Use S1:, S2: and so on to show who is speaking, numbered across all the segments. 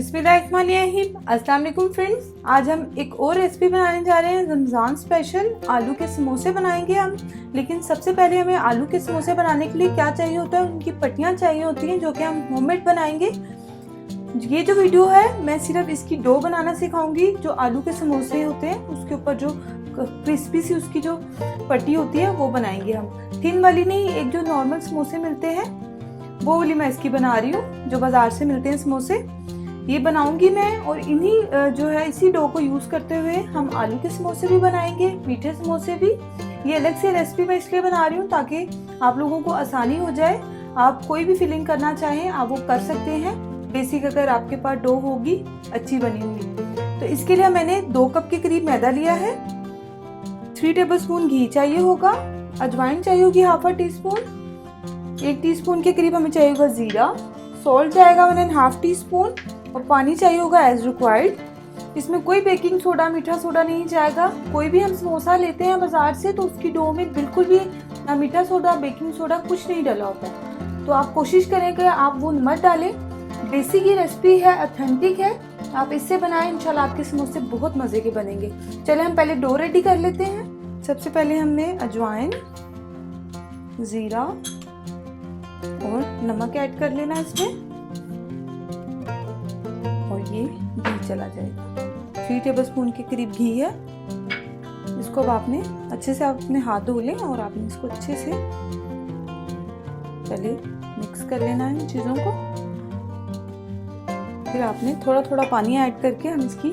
S1: बिस्मिल्लाहिर्रहमानिर्रहीम। अस्सलाम वालेकुम फ्रेंड्स, आज हम एक और रेसिपी बनाने जा रहे हैं। रमज़ान स्पेशल आलू के समोसे बनाएंगे हम। लेकिन सबसे पहले हमें आलू के समोसे बनाने के लिए क्या चाहिए होता है, उनकी पट्टियाँ चाहिए होती हैं जो कि हम होममेड बनाएंगे। ये जो वीडियो है मैं सिर्फ इसकी डो बनाना सिखाऊंगी। जो आलू के समोसे होते हैं उसके ऊपर जो क्रिस्पी सी उसकी जो पट्टी होती है वो बनाएंगे हम। थिन वाली नहीं, एक जो नॉर्मल समोसे मिलते हैं वो वाली मैं इसकी बना रही हूँ, जो बाजार से मिलते हैं समोसे, ये बनाऊंगी मैं। और इन्हीं जो है इसी डो को यूज करते हुए हम आलू के समोसे भी बनाएंगे, मीठे समोसे भी। ये अलग से रेसिपी मैं इसलिए बना रही हूँ ताकि आप लोगों को आसानी हो जाए। आप कोई भी फिलिंग करना चाहें आप वो कर सकते हैं। बेसिक अगर आपके पास डो होगी अच्छी बनी हुई। तो इसके लिए मैंने 2 कप के करीब मैदा लिया है। 3 टेबलस्पून घी चाहिए होगा। अजवाइन चाहिए होगी ½ टीस्पून। 1 टीस्पून के करीब हमें चाहिए होगा जीरा। सॉल्ट जाएगा 1½ टीस्पून। और पानी चाहिए होगा एज रिक्वायर्ड। इसमें कोई बेकिंग सोडा, मीठा सोडा नहीं जाएगा। कोई भी हम समोसा लेते हैं बाजार से तो उसकी डो में बिल्कुल भी ना मीठा सोडा, बेकिंग सोडा कुछ नहीं डाला होता। तो आप कोशिश करें कि आप वो मत डालें। बेसिक ये रेसिपी है, ऑथेंटिक है, आप इससे बनाएं, इंशाल्लाह आपके समोसे बहुत मजे के बनेंगे। चले हम पहले डो रेडी कर लेते हैं। सबसे पहले हमने अजवाइन, जीरा और नमक ऐड कर लेना इसमें। और ये घी चला जाएगा। 3 टेबलस्पून के करीब घी है। इसको अब आपने अच्छे से अपने हाथ धो लें और आपने इसको अच्छे से पहले मिक्स कर लेना है इन चीज़ों को। फिर आपने थोड़ा थोड़ा पानी ऐड करके हम इसकी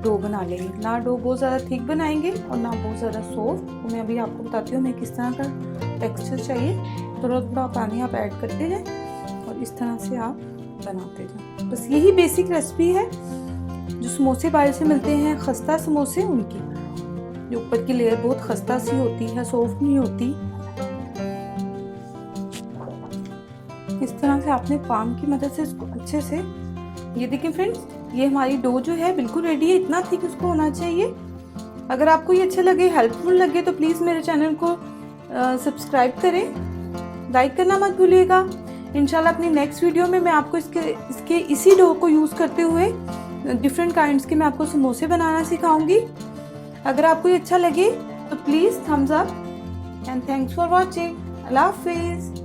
S1: डो बना लेंगे। ना डो बहुत ज़्यादा थिक बनाएंगे और ना बहुत ज़्यादा सॉफ्ट। तो मैं अभी आपको बताती हूँ हमें किस तरह का टेक्सचर चाहिए। थोड़ा थोड़ा पानी आप ऐड करते जाएं और इस तरह से आप बनाते जाएं। बस यही बेसिक रेसिपी है। जो समोसे बाहर से मिलते हैं खस्ता समोसे, उनकी जो ऊपर की लेयर बहुत खस्ता सी होती है, सॉफ्ट नहीं होती। इस तरह से आपने पाम की मदद से इसको अच्छे से, ये देखिए फ्रेंड्स, ये हमारी डो जो है बिल्कुल रेडी है। इतना थिक इसको होना चाहिए। अगर आपको ये अच्छा लगे, हेल्पफुल लगे तो प्लीज़ मेरे चैनल को सब्सक्राइब करें, लाइक करना मत भूलिएगा। इंशाल्लाह अपनी नेक्स्ट वीडियो में मैं आपको इसके इसी डो को यूज़ करते हुए डिफरेंट काइंड्स के मैं आपको समोसे बनाना सिखाऊंगी। अगर आपको ये अच्छा लगे तो please thumbs up and thanks for watching. अल्लाह हाफिज़।